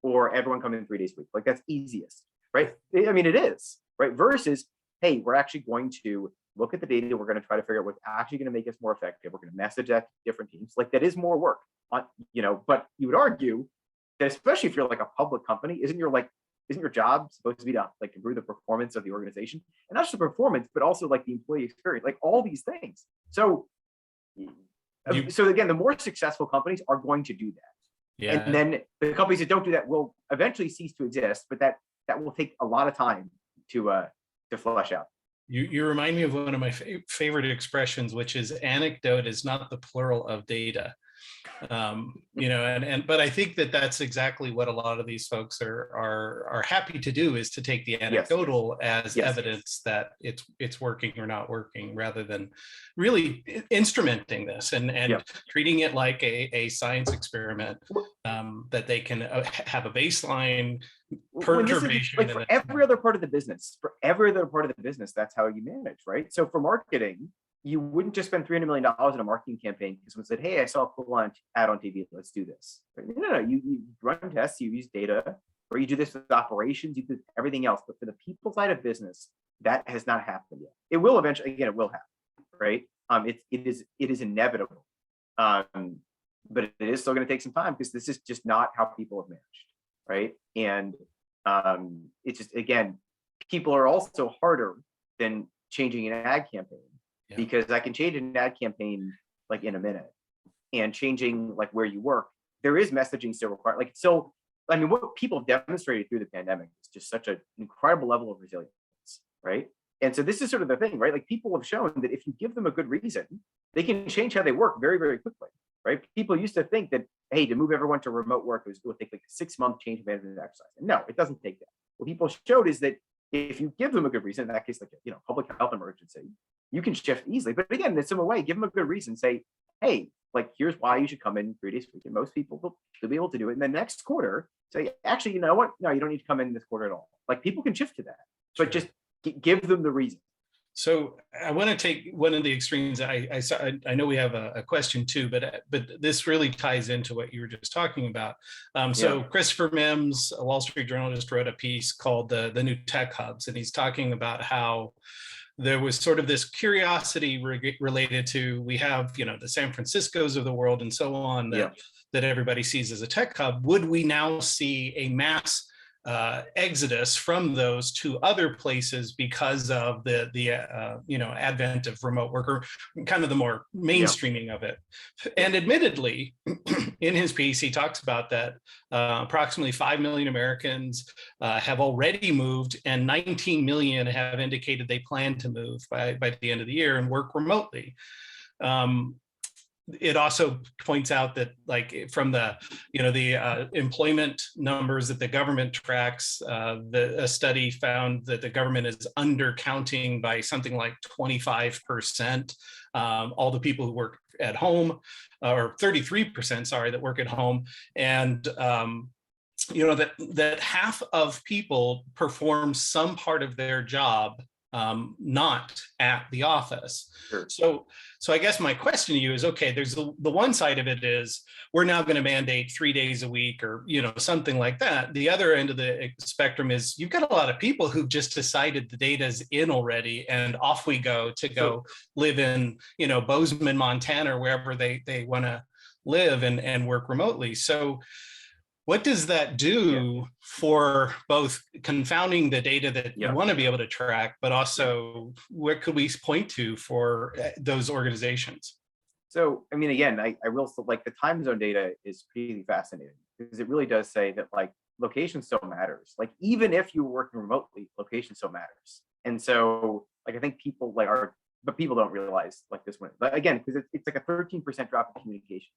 or everyone come in 3 days a week. Like that's easiest, right? I mean, it is, right? Versus, hey, we're actually going to look at the data. We're going to try to figure out what's actually going to make us more effective. We're going to message that to different teams. Like that is more work, but you would argue that especially if you're like a public company, isn't your job supposed to be to like improve the performance of the organization, and not just the performance, but also like the employee experience, like all these things. So again, the more successful companies are going to do that. Yeah. And then the companies that don't do that will eventually cease to exist, but that will take a lot of time to flesh out. You remind me of one of my favorite expressions, which is anecdote is not the plural of data. But I think that's exactly what a lot of these folks are happy to do, is to take the anecdotal as evidence that it's working or not working, rather than really instrumenting this and treating it like a science experiment, that they can have a baseline perturbation. For every other part of the business, that's how you manage, right? So for marketing, you wouldn't just spend $300 million in a marketing campaign because someone said, hey, I saw a cool ad on TV, let's do this. No, you run tests, you use data, or you do this with operations, you do everything else. But for the people side of business, that has not happened yet. It will eventually, again, it will happen, right? It is inevitable. But it is still going to take some time because this is just not how people have managed, right? And it's just, again, people are also harder than changing an ad campaign. Yeah. Because I can change an ad campaign like in a minute, and changing like where you work, there is messaging still required. Like, so, I mean, what people have demonstrated through the pandemic is just such an incredible level of resilience, right? And so this is sort of the thing, right? Like people have shown that if you give them a good reason, they can change how they work very, very quickly, right? People used to think that, hey, to move everyone to remote work, it would take like a 6-month change management exercise. And no, it doesn't take that. What people showed is that if you give them a good reason, in that case, like a public health emergency, you can shift easily. But again, in a similar way, give them a good reason. Say, hey, like here's why you should come in 3 days a week. And most people will be able to do it. And the next quarter, say, actually, you know what? No, you don't need to come in this quarter at all. Like people can shift to that, but just give them the reason. So I want to take one of the extremes. I know we have a question too, but this really ties into what you were just talking about. So Christopher Mims, a Wall Street journalist, wrote a piece called the New Tech Hubs, and he's talking about how there was sort of this curiosity related to, we have, the San Franciscos of the world and so on that everybody sees as a tech hub. Would we now see a mass exodus from those to other places because of the advent of remote work, or kind of the more mainstreaming of it. And admittedly, in his piece, he talks about that approximately 5 million Americans have already moved, and 19 million have indicated they plan to move by the end of the year and work remotely. It also points out that, like, from the employment numbers that the government tracks, a study found that the government is undercounting by something like 25% all the people who work at home, or 33%, sorry, that work at home. And that half of people perform some part of their job not at the office. Sure. So I guess my question to you is, okay, there's the one side of it is we're now going to mandate 3 days a week, or something like that. The other end of the spectrum is you've got a lot of people who've just decided the data's in already, and off we go live in Bozeman, Montana, or wherever they want to live and work remotely. So what does that do for both confounding the data that you want to be able to track, but also what could we point to for those organizations? So, I mean, again, I will still, like, the time zone data is pretty fascinating, because it really does say that, like, location still matters. Like, even if you're working remotely, location still matters. And so, like, I think people but people don't realize, like, this one, but again, because it's like a 13% drop in communication.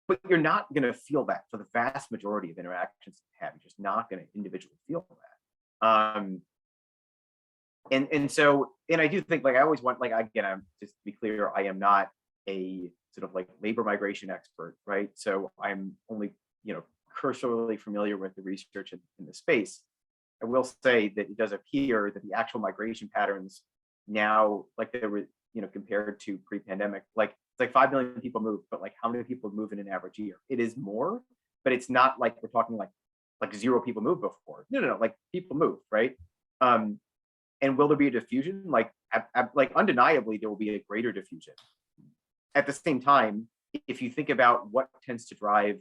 But you're not going to feel that for the vast majority of interactions you have. You're just not going to individually feel that. And I do think, like, I always want, like, again, I'm just to be clear, I am not a sort of like labor migration expert, right? So I'm only, cursorily familiar with the research in the space. I will say that it does appear that the actual migration patterns now, like, they were, compared to pre-pandemic, like, it's like 5 million people move, but, like, how many people move in an average year? It is more, but it's not like we're talking like 0 people move before. No, like, people move, right? And will there be a diffusion? Like undeniably, there will be a greater diffusion. At the same time, if you think about what tends to drive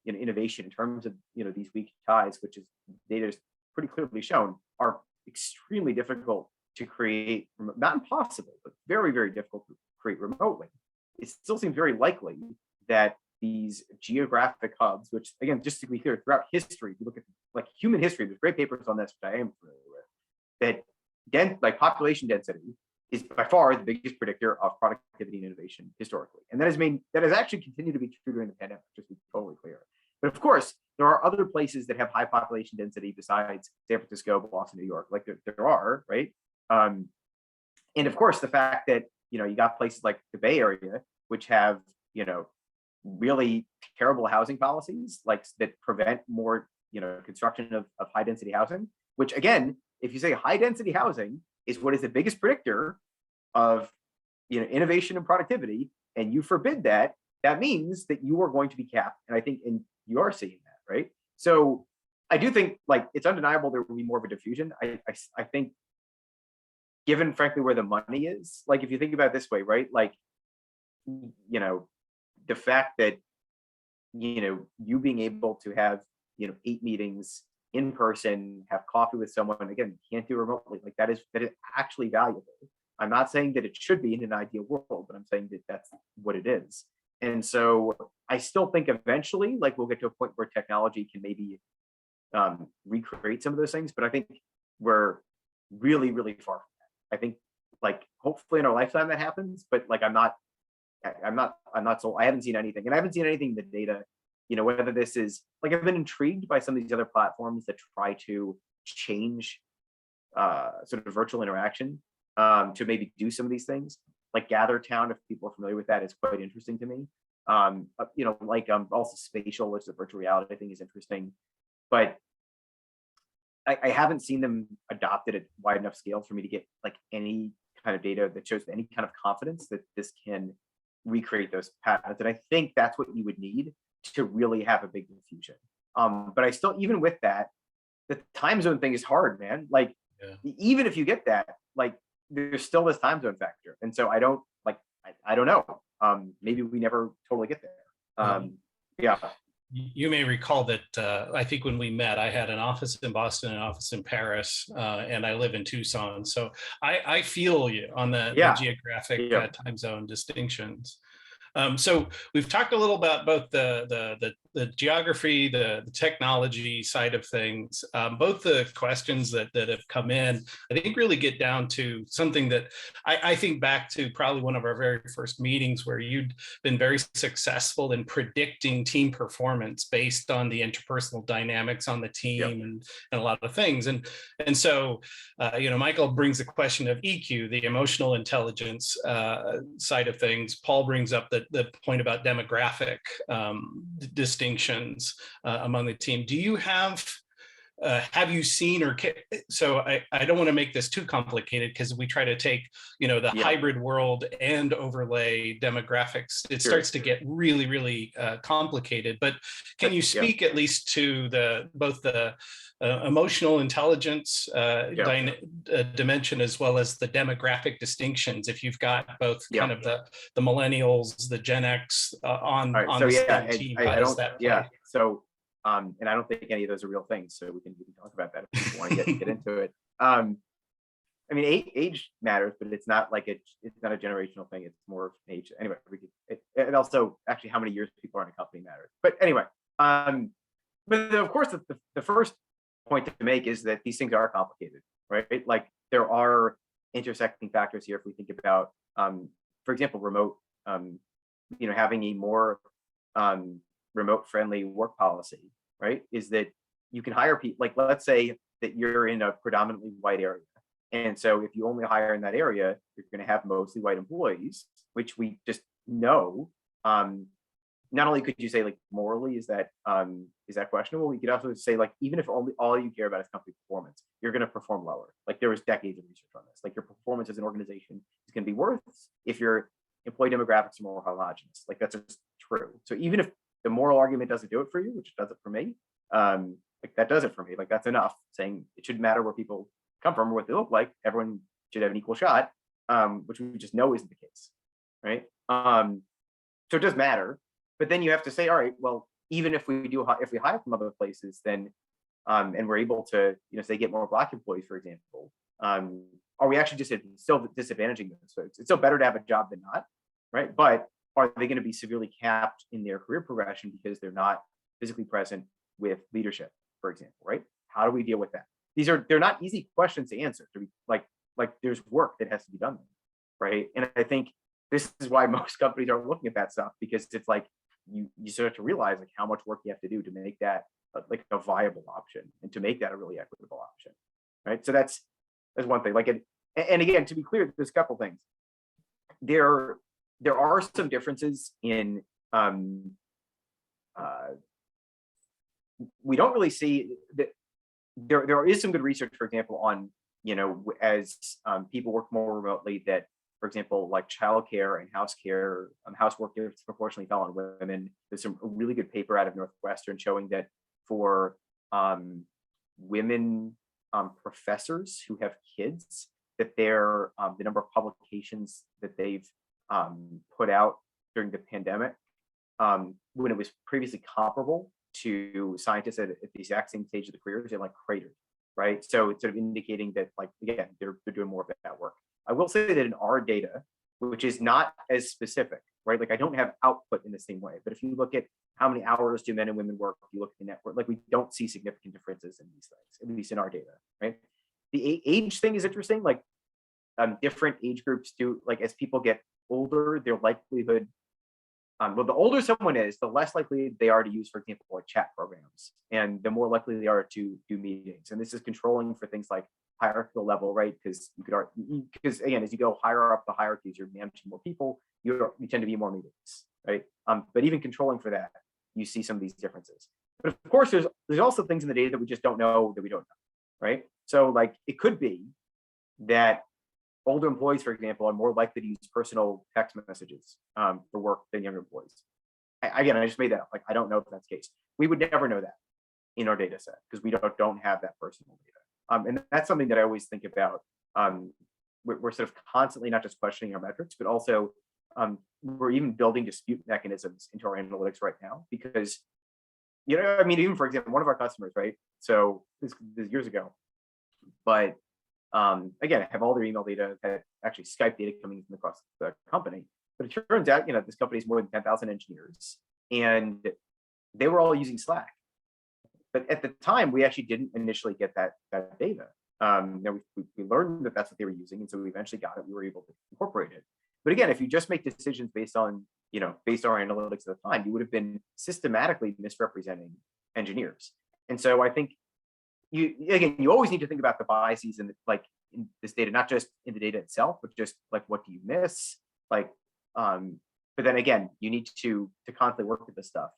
innovation in terms of these weak ties, which is data is pretty clearly shown, are extremely difficult to create, not impossible, but very, very difficult to create remotely. It still seems very likely that these geographic hubs, which, again, just to be clear, throughout history, if you look at, like, human history, there's great papers on this, which I am familiar with, that population density is by far the biggest predictor of productivity and innovation historically. And that has actually continued to be true during the pandemic, just to be totally clear. But of course, there are other places that have high population density besides San Francisco, Boston, New York, like there are, right? And of course, the fact that, you got places like the Bay Area, which have, really terrible housing policies, like, that prevent more, construction of high density housing, which, again, if you say high density housing is what is the biggest predictor of, innovation and productivity, and you forbid that, that means that you are going to be capped. And I think, and you are seeing that, right? So I do think, like, it's undeniable there will be more of a diffusion. I think, given, frankly, where the money is, like, if you think about it this way, right? Like, the fact that, you being able to have, 8 meetings in person, have coffee with someone, again, you can't do remotely, like, that is actually valuable. I'm not saying that it should be in an ideal world, but I'm saying that that's what it is. And so I still think eventually, like, we'll get to a point where technology can maybe recreate some of those things, but I think we're really, really far from that. I think, like, hopefully in our lifetime that happens, but, like, I'm not sold. I haven't seen anything, and I haven't seen anything in the data, whether this is, like, I've been intrigued by some of these other platforms that try to change sort of virtual interaction to maybe do some of these things, like GatherTown, if people are familiar with that, is quite interesting to me. Also Spatial, which is a virtual reality thing, is interesting, but I haven't seen them adopted at wide enough scale for me to get, like, any kind of data that shows any kind of confidence that this can recreate those patterns. And I think that's what you would need to really have a big diffusion. But I still, even with that, the time zone thing is hard, man. Like, even if you get that, like, there's still this time zone factor. And so I don't know. Maybe we never totally get there. Yeah. You may recall that I think when we met, I had an office in Boston, an office in Paris, and I live in Tucson. So I feel you on the Yeah, geographic yeah, time zone distinctions. So we've talked a little about both the geography, the technology side of things. Both the questions that have come in, I think, really get down to something that I think back to probably one of our very first meetings where you'd been very successful in predicting team performance based on the interpersonal dynamics on the yep. team and a lot of things. And so Michael brings the question of EQ, the emotional intelligence side of things. Paul brings up the point about demographic distinctions among the team. Do you have you seen so I don't want to make this too complicated because we try to take, the Yeah, hybrid world and overlay demographics. It sure. starts to get really, really complicated. But can you Yeah, speak at least to both the emotional intelligence yeah, dimension as well as the demographic distinctions? If you've got both yeah. kind of the millennials, the Gen X All right. on So the yeah, same team, I how does don't. that Yeah. play? So and I don't think any of those are real things. So we can talk about that if you want to get into it. I mean, age matters, but it's not like it's not a generational thing. It's more of age. Anyway, and also actually how many years people are in a company matters. But anyway, but of course, the first point to make is that these things are complicated, right? Like there are intersecting factors here. If we think about, for example, remote, having a more remote friendly work policy, right? Is that you can hire people, like let's say that you're in a predominantly white area. And so if you only hire in that area, you're going to have mostly white employees, which we just know. Not only could you say like morally is that questionable, you could also say like even if only all you care about is company performance, you're going to perform lower. Like there was decades of research on this. Like your performance as an organization is going to be worse if your employee demographics are more homogenous. Like that's just true. So even if the moral argument doesn't do it for you, which does it for me, like that does it for me. Like that's enough. Saying it shouldn't matter where people come from or what they look like. Everyone should have an equal shot, which we just know isn't the case, right? So it does matter. But then you have to say, all right, well, even if we hire from other places, then and we're able to, say get more Black employees, for example, are we actually just still disadvantaging those folks? It's still better to have a job than not, right? But are they going to be severely capped in their career progression because they're not physically present with leadership, for example, right? How do we deal with that? They're not easy questions to answer. To be like there's work that has to be done, right? And I think this is why most companies are looking at that stuff, because it's like you start to realize like how much work you have to do to make that like a viable option and to make that a really equitable option, right? So that's one thing. Like and again, to be clear, there's a couple things. There are some differences in we don't really see that there is some good research, for example, on as people work more remotely, that for example, like childcare and house care, housework disproportionately fell on women. There's some really good paper out of Northwestern showing that for women professors who have kids, that the number of publications that they've put out during the pandemic, when it was previously comparable to scientists at the exact same stage of the careers, they're like cratered, right? So it's sort of indicating that, like, again, they're doing more of that work. I will say that in our data, which is not as specific, right? Like I don't have output in the same way, but if you look at how many hours do men and women work, if you look at the network, like we don't see significant differences in these things, at least in our data, right? The age thing is interesting. Like different age groups do, like as people get older, their likelihood, well, the older someone is, the less likely they are to use, for example, like chat programs, and the more likely they are to do meetings. And this is controlling for things like hierarchical level, right? Because because again, as you go higher up the hierarchies, you're managing more people, you tend to be more meetings, right? But even controlling for that, you see some of these differences. But of course, there's also things in the data that we just don't know that we don't know, right? So like it could be that older employees, for example, are more likely to use personal text messages for work than younger employees. Again, I just made that up. Like, I don't know if that's the case. We would never know that in our data set because we don't have that personal data. And that's something that I always think about. We're sort of constantly not just questioning our metrics, but also we're even building dispute mechanisms into our analytics right now, because I mean, even for example, one of our customers, right? So this years ago, but again, have all their email data, had actually Skype data coming from across the company. But it turns out, this company is more than 10,000 engineers, and they were all using Slack. But at the time, we actually didn't initially get that data. We learned that that's what they were using, and so we eventually got it. We were able to incorporate it. But again, if you just make decisions based on our analytics at the time, you would have been systematically misrepresenting engineers. And so I think you always need to think about the biases in this data, not just in the data itself, but just like, what do you miss? But then again, you need to constantly work with this stuff.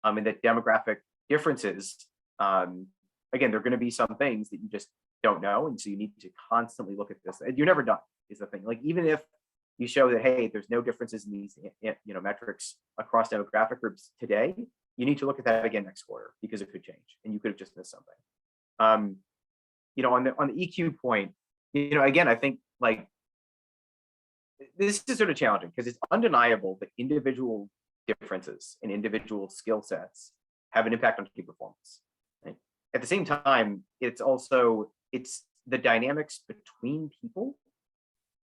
And the demographic differences, again, there are going to be some things that you just don't know. And so you need to constantly look at this. You're never done, is the thing. Like, even if you show that, hey, there's no differences in these metrics across demographic groups today, you need to look at that again next quarter, because it could change and you could have just missed something. On the EQ point, again, I think this is sort of challenging, because it's undeniable that individual differences and individual skill sets have an impact on team performance. Right? At the same time, it's the dynamics between people,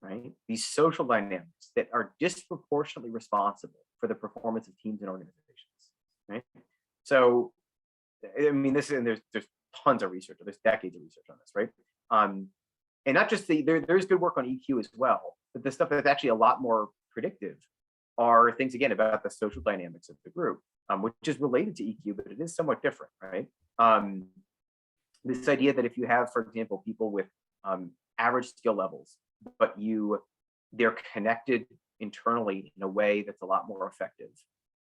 right? These social dynamics that are disproportionately responsible for the performance of teams and organizations, right? So, I mean, there's tons of research, there's decades of research on this, right? And not just there's good work on EQ as well, but the stuff that's actually a lot more predictive are things, again, about the social dynamics of the group, which is related to EQ, but it is somewhat different, right? This idea that if you have, for example, people with average skill levels, but they're connected internally in a way that's a lot more effective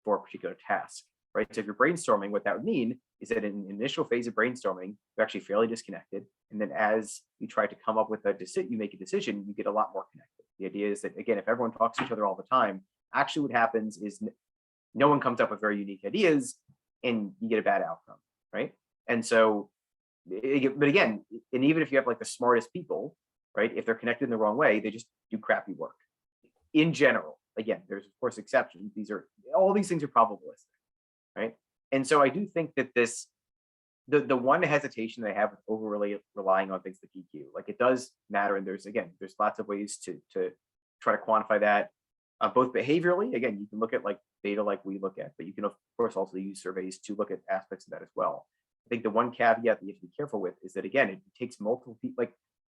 for a particular task, right? So if you're brainstorming, what that would mean is that in an initial phase of brainstorming, you're actually fairly disconnected. And then as you try to come up with you make a decision, you get a lot more connected. The idea is that, again, if everyone talks to each other all the time, actually what happens is no one comes up with very unique ideas and you get a bad outcome, right? And so, but again, and even if you have the smartest people, right, if they're connected in the wrong way, they just do crappy work. In general, again, there's of course exceptions. All these things are probabilistic, right? And so I do think that the one hesitation they have with overly relying on things like EQ, it does matter, and there's lots of ways to try to quantify that, both behaviorally. Again, you can look at data like we look at, but you can of course also use surveys to look at aspects of that as well. I think the one caveat that you have to be careful with is that, again, it takes multiple people.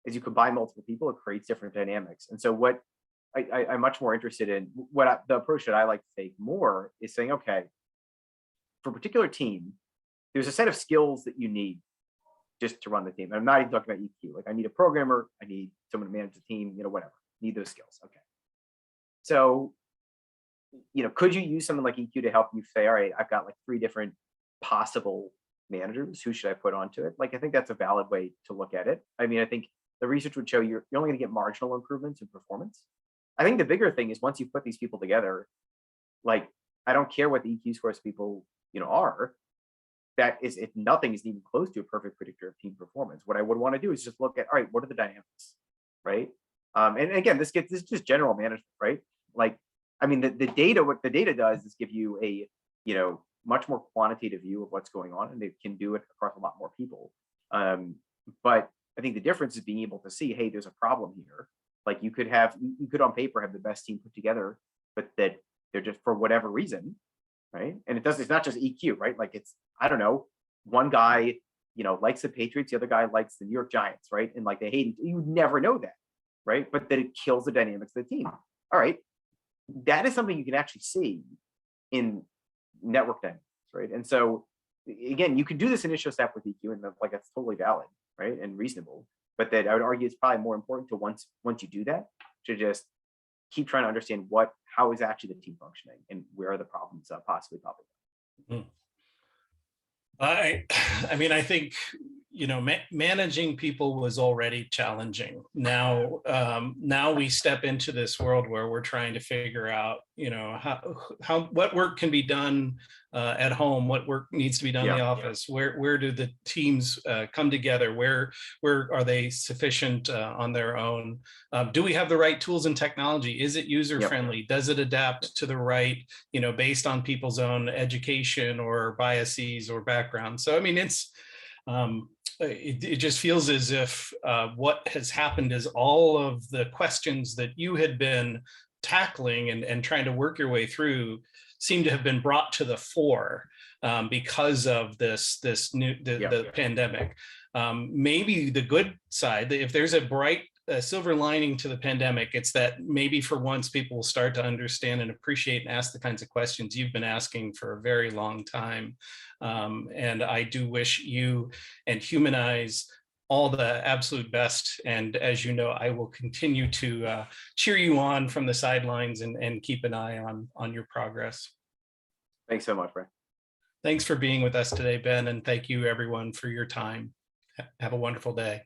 As you combine multiple people, it creates different dynamics. And so what I'm much more interested in, the approach that I like to take more is saying, okay, for a particular team, there's a set of skills that you need just to run the team. And I'm not even talking about EQ. I need a programmer, I need someone to manage the team, whatever. Need those skills. Okay. So, could you use something like EQ to help you say, all right, I've got 3 different possible managers. Who should I put onto it? I think that's a valid way to look at it. I mean, I think the research would show you're only going to get marginal improvements in performance. I think the bigger thing is, once you put these people together, I don't care what the EQ scores people, are. That is, if nothing is even close to a perfect predictor of team performance. What I would want to do is just look at, all right, what are the dynamics, right? And again, this is just general management, right? I mean, what the data does is give you a, much more quantitative view of what's going on, and they can do it across a lot more people. But I think the difference is being able to see, hey, there's a problem here. You could on paper have the best team put together, but that they're just, for whatever reason, right? And it's not just EQ, right? It's, I don't know, one guy, likes the Patriots, the other guy likes the New York Giants, right? And they hate each other. You would never know that, right? But that it kills the dynamics of the team. All right. That is something you can actually see in network dynamics, right? And so, again, you can do this initial step with EQ, and that's totally valid, right, and reasonable. But that I would argue it's probably more important to once you do that, to just keep trying to understand how is actually the team functioning, and where are the problems possibly popping up. I mean, I think managing people was already challenging. Now we step into this world where we're trying to figure out, what work can be done at home, what work needs to be done in the office, where do the teams come together, where are they sufficient on their own, do we have the right tools and technology, is it user friendly, does it adapt to the right, based on people's own education or biases or background. So I mean, it's it just feels as if what has happened is all of the questions that you had been tackling and trying to work your way through seem to have been brought to the fore because of the pandemic. Maybe the good side, if there's a bright silver lining to the pandemic, it's that maybe for once people will start to understand and appreciate and ask the kinds of questions you've been asking for a very long time. And I do wish you and Humanyze all the absolute best. And as you know, I will continue to cheer you on from the sidelines and keep an eye on your progress. Thanks so much, Brian. Thanks for being with us today, Ben. And thank you everyone for your time. Have a wonderful day.